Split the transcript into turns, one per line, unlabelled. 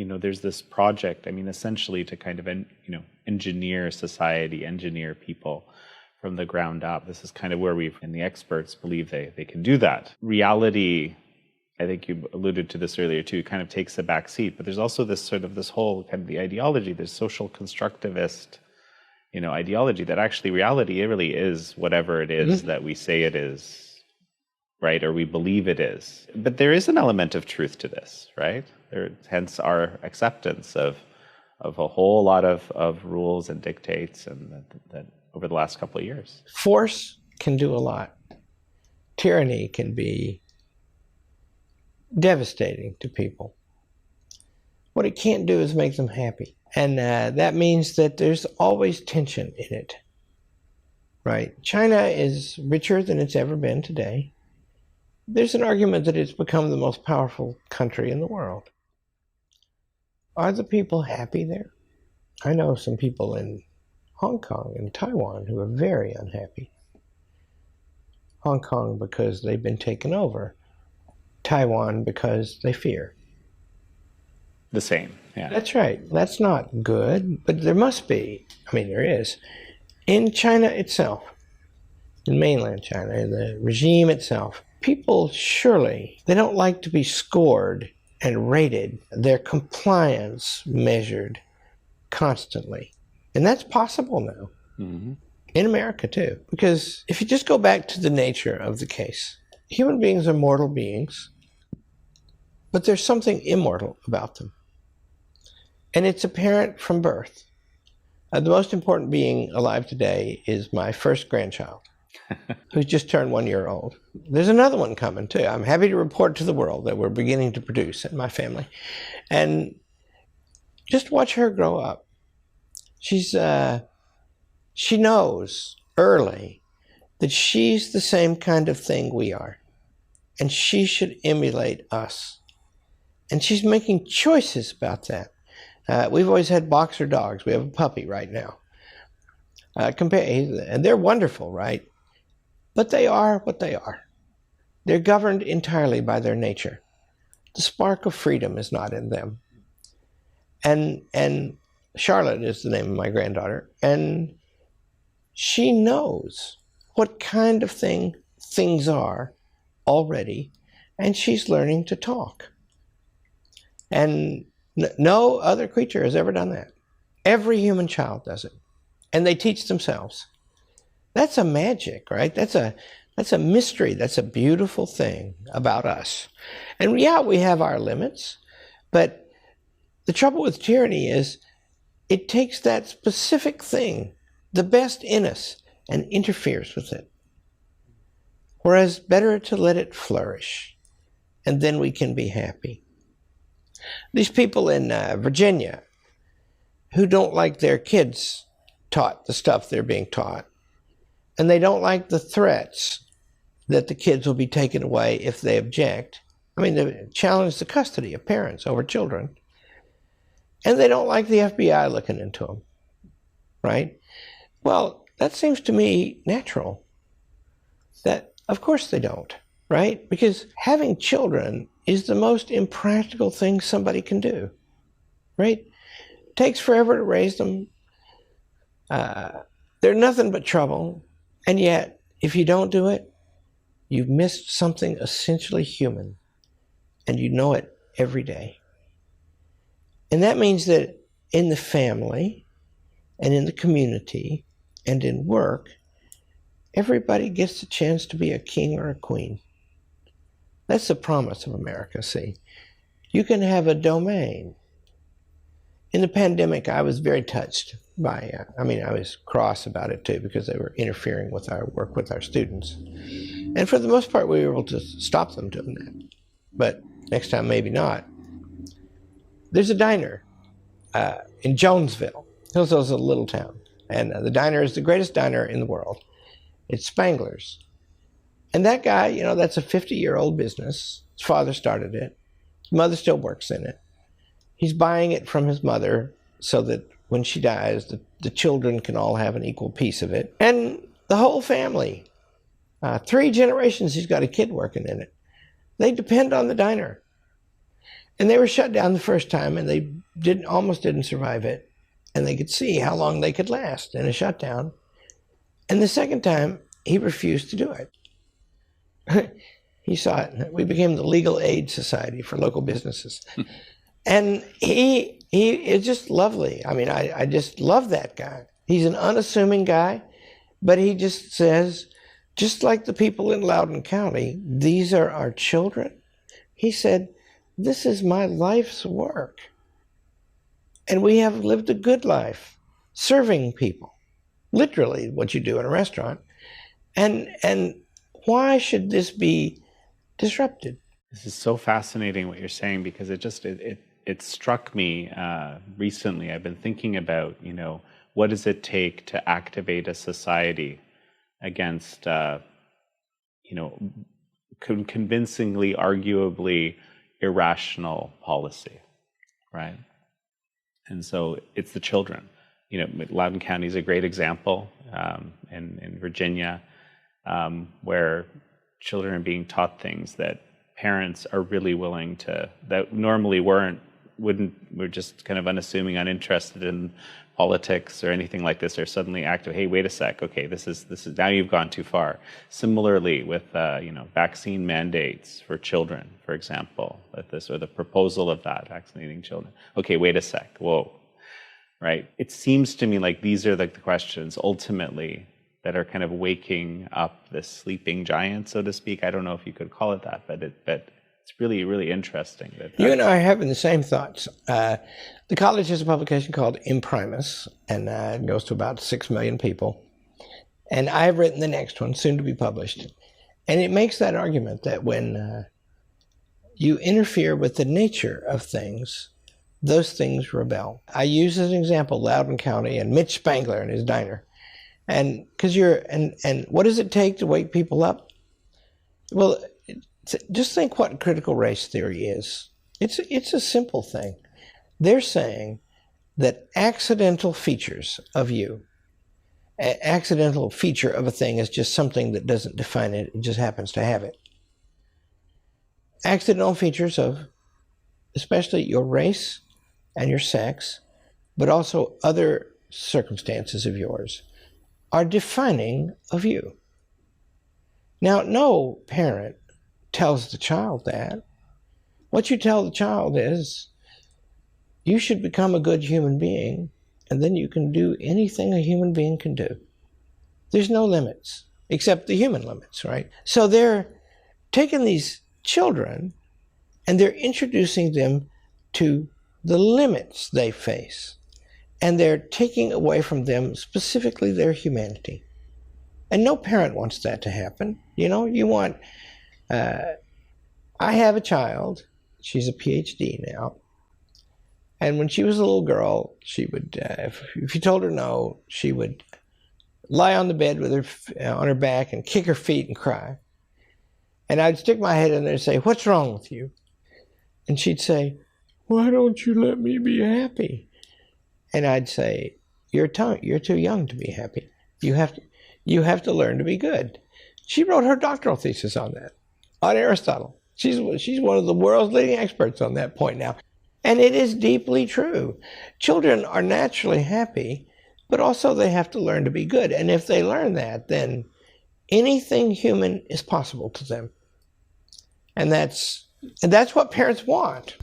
there's this project, essentially to kind of, engineer society, engineer people from the ground up. This is kind of where and the experts believe they can do that. Reality, I think you alluded to this earlier too, kind of takes a back seat, but there's also this whole kind of the ideology, this social constructivist, ideology that actually reality, it really is whatever it is that we say it is, right? Or we believe it is. But there is an element of truth to this, right? Hence our acceptance of a whole lot of rules and dictates and that over the last couple of years.
Force can do a lot. Tyranny can be devastating to people. What it can't do is make them happy. And that means that there's always tension in it, right? China is richer than it's ever been today. There's an argument that it's become the most powerful country in the world. Are the people happy there? I know some people in Hong Kong and Taiwan who are very unhappy. Hong Kong because they've been taken over. Taiwan because they fear.
The same, yeah.
That's right. That's not good, but there must be. There is. In China itself, in mainland China, in the regime itself, people surely, they don't like to be scored and rated, their compliance measured constantly. And that's possible now. Mm-hmm. In America too. Because if you just go back to the nature of the case, human beings are mortal beings, but there's something immortal about them. And it's apparent from birth. The most important being alive today is my first grandchild, who's just turned 1 year old. There's another one coming too. I'm happy to report to the world that we're beginning to produce in my family. And just watch her grow up. She knows early that she's the same kind of thing we are. And she should emulate us. And she's making choices about that. We've always had boxer dogs. We have a puppy right now. And they're wonderful, right? But they are what they are. They're governed entirely by their nature. The spark of freedom is not in them. And Charlotte is the name of my granddaughter, and she knows what kind of things are already, and she's learning to talk. And no other creature has ever done that. Every human child does it, and they teach themselves. That's a magic, right? That's a mystery. That's a beautiful thing about us. And yeah, we have our limits, but the trouble with tyranny is it takes that specific thing, the best in us, and interferes with it. Whereas better to let it flourish, and then we can be happy. These people in Virginia who don't like their kids taught the stuff they're being taught, and they don't like the threats that the kids will be taken away if they object. They challenge the custody of parents over children. And they don't like the FBI looking into them, right? Well, that seems to me natural. That, of course they don't, right? Because having children is the most impractical thing somebody can do, right? It takes forever to raise them. They're nothing but trouble. And yet, if you don't do it, you've missed something essentially human. And you know it every day. And that means that in the family and in the community and in work, everybody gets a chance to be a king or a queen. That's the promise of America, see. You can have a domain. In the pandemic, I was very touched by, I was cross about it too because they were interfering with our work with our students. And for the most part, we were able to stop them doing that. But next time, maybe not. There's a diner in Jonesville. Hillsdale's a little town. And the diner is the greatest diner in the world. It's Spangler's. And that guy, that's a 50-year-old business. His father started it. His mother still works in it. He's buying it from his mother so that when she dies, the children can all have an equal piece of it. And the whole family, 3 generations, he's got a kid working in it. They depend on the diner. And they were shut down the first time, and they almost didn't survive it. And they could see how long they could last in a shutdown. And the second time, he refused to do it. He saw it. We became the Legal Aid Society for local businesses. And he is just lovely. I mean, I just love that guy. He's an unassuming guy, but he just says, just like the people in Loudoun County, these are our children. He said, this is my life's work. And we have lived a good life, serving people, literally what you do in a restaurant. And why should this be disrupted?
This is so fascinating what you're saying, because it struck me recently. I've been thinking about, what does it take to activate a society against, convincingly, arguably irrational policy, right? And so it's the children. Loudoun County is a great example in Virginia, where children are being taught things that parents are really willing to, that normally we're just kind of unassuming, uninterested in politics or anything like this, are suddenly active. Hey, wait a sec. Okay, this is now you've gone too far. Similarly with vaccine mandates for children, for example, or the proposal of that, vaccinating children. Okay, wait a sec. Whoa, right? It seems to me like these are like the questions ultimately that are kind of waking up this sleeping giant, so to speak. I don't know if you could call it that, but it's really, really interesting.
You and I are having the same thoughts. The college has a publication called Imprimis, and it goes to about 6 million people. And I've written the next one, soon to be published. And it makes that argument that when you interfere with the nature of things, those things rebel. I use as an example Loudoun County and Mitch Spangler and his diner. And because and what does it take to wake people up? Well, just think what critical race theory is. It's a simple thing. They're saying that accidental features of you, an accidental feature of a thing is just something that doesn't define it, it just happens to have it. Accidental features of especially your race and your sex, but also other circumstances of yours, are defining of you. Now, no parent tells the child that. What you tell the child is, you should become a good human being, and then you can do anything a human being can do. There's no limits, except the human limits, right? So they're taking these children, and they're introducing them to the limits they face. And they're taking away from them specifically their humanity. And no parent wants that to happen. You want, I have a child, she's a PhD now. And when she was a little girl, she would, if you told her no, she would lie on the bed with her on her back and kick her feet and cry. And I'd stick my head in there and say, "What's wrong with you?" And she'd say, "Why don't you let me be happy?" And I'd say, you're too young to be happy. You have to learn to be good. She wrote her doctoral thesis on that, on Aristotle. She's one of the world's leading experts on that point now. And it is deeply true. Children are naturally happy, but also they have to learn to be good. And if they learn that, then anything human is possible to them. And that's what parents want.